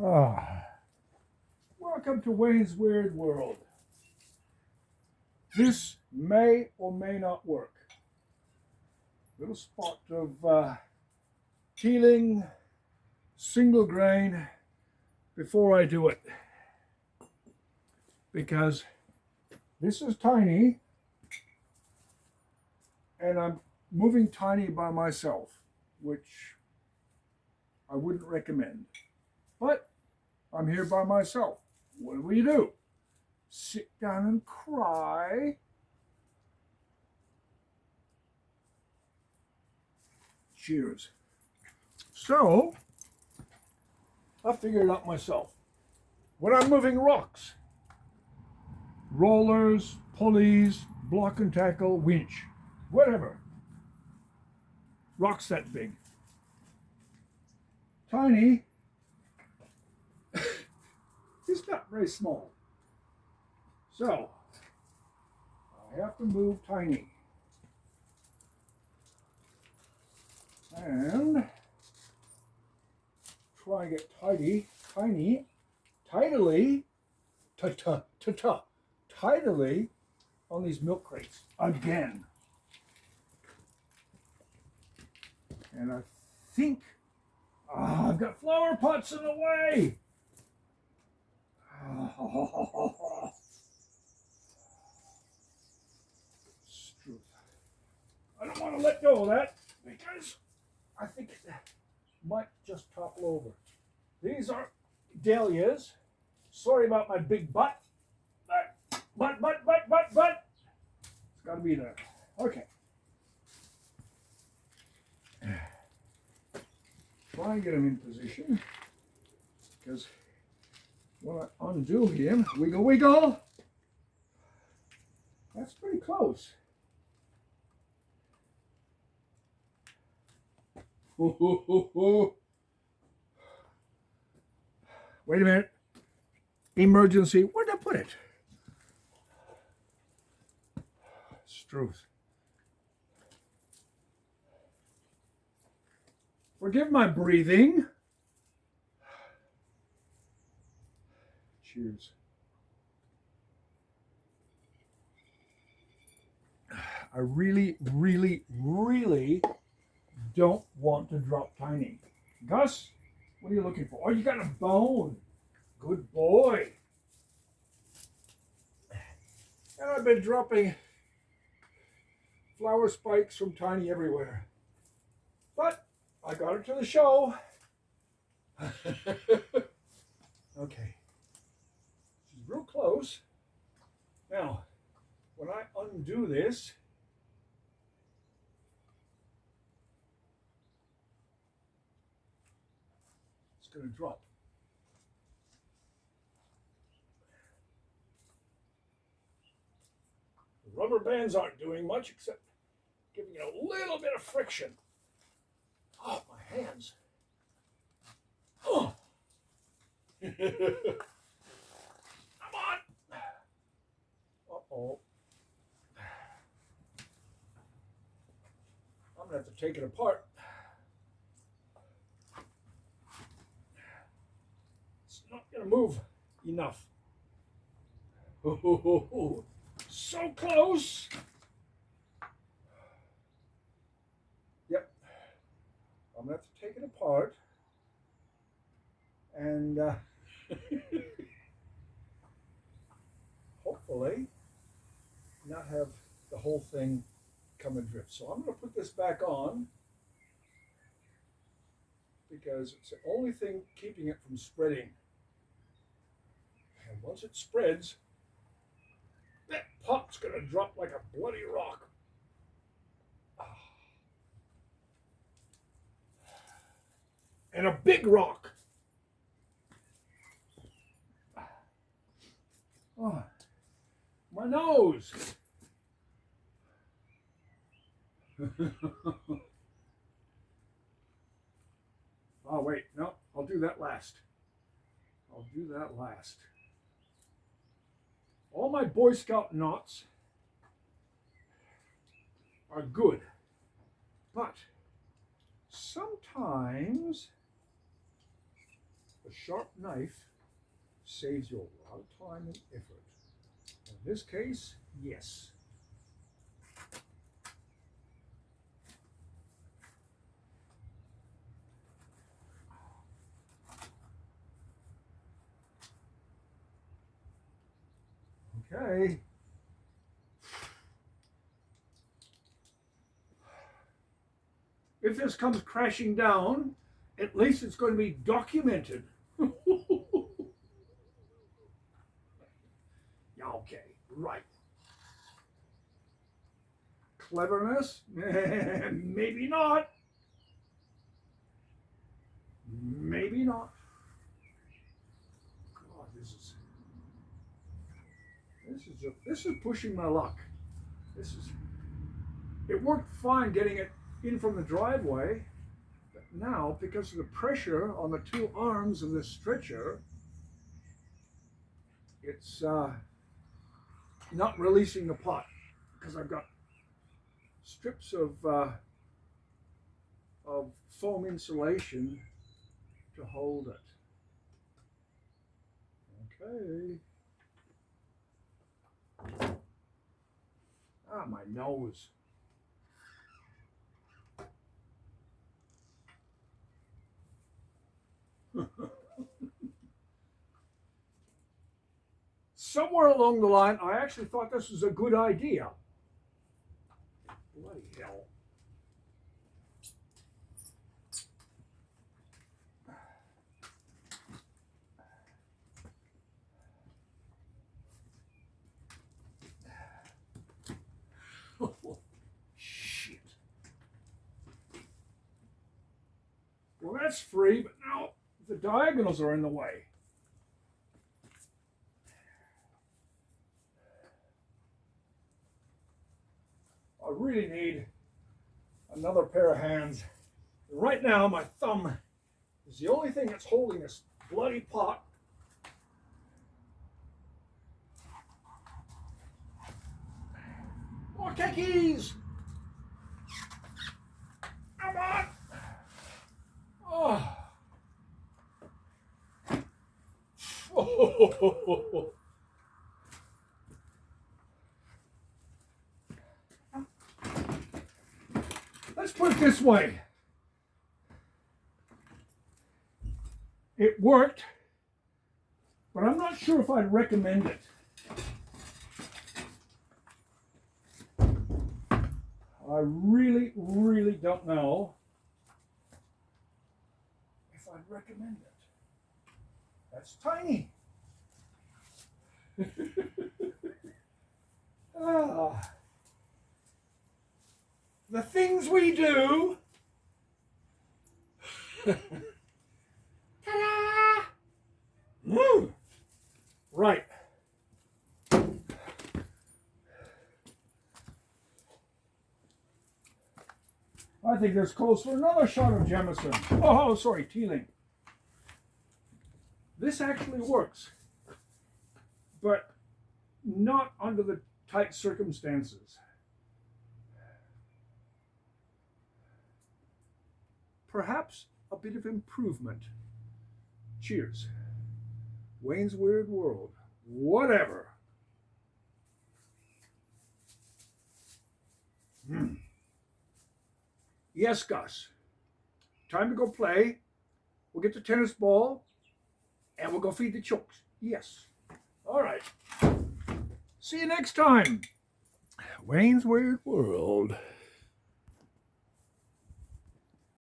Ah, welcome to Wayne's Weird World. This may or may not work. Little spot of peeling single grain before I do it. Because this is tiny and I'm moving tiny by myself, which I wouldn't recommend. But I'm here by myself. What do? Sit down and cry? Cheers. So, I figured it out myself. When I'm moving rocks, rollers, pulleys, block and tackle, winch, whatever. Rocks that big. Tiny is not very small. So, I have to move tiny. And try and get tidily, tidily on these milk crates again. And I think, I've got flower pots in the way. I don't want to let go of that because I think it might just topple over. These are dahlias. Sorry about my big butt. But. It's got to be there. Okay. Try and get him in position. Because when I undo him, wiggle. That's pretty close. Wait a minute. Emergency. Where'd I put it? Struth. Forgive my breathing. Cheers. I really don't want to drop tiny. Gus, what are you looking for? Oh, you got a bone. Good boy. And I've been dropping flower spikes from tiny everywhere. But I got her to the show. Okay. She's real close. Now, when I undo this, it's going to drop. The rubber bands aren't doing much except giving it a little bit of friction. Oh, my hands. Oh. Come on. Uh-oh. I'm going to have to take it apart. It's not going to move enough. Oh, so close. Yep. I'm going to have to take it apart and hopefully not have the whole thing come adrift. So I'm going to put this back on because it's the only thing keeping it from spreading. And once it spreads, that pot's going to drop like a bloody rock. And a big rock. Oh, my nose. Oh, wait, no, I'll do that last. All my Boy Scout knots are good, but sometimes A sharp knife saves you a lot of time and effort. In this case, yes. Okay. If this comes crashing down, at least it's going to be documented. Okay, right. Cleverness? Maybe not. Maybe not. God, this is pushing my luck. It worked fine getting it in from the driveway, but now because of the pressure on the two arms of this stretcher, it's not releasing the pot because I've got strips of foam insulation to hold it. Okay. Ah, my nose. Somewhere along the line, I actually thought this was a good idea. Bloody hell. Shit. Well, that's free, but now the diagonals are in the way. I really need another pair of hands. Right now, my thumb is the only thing that's holding this bloody pot. More kekies! Come on! Oh. Oh. Let's put it this way. It worked, but I'm not sure if I'd recommend it. I really, really don't know if I'd recommend it. That's tiny. The things we do. Ta-da! Right. I think this calls for another shot of Jameson. Oh, sorry, Teeling. This actually works, but not under the tight circumstances. Perhaps a bit of improvement. Cheers. Wayne's Weird World. Whatever. Yes, Gus. Time to go play. We'll get the tennis ball and we'll go feed the chooks. Yes. All right. See you next time. Wayne's Weird World.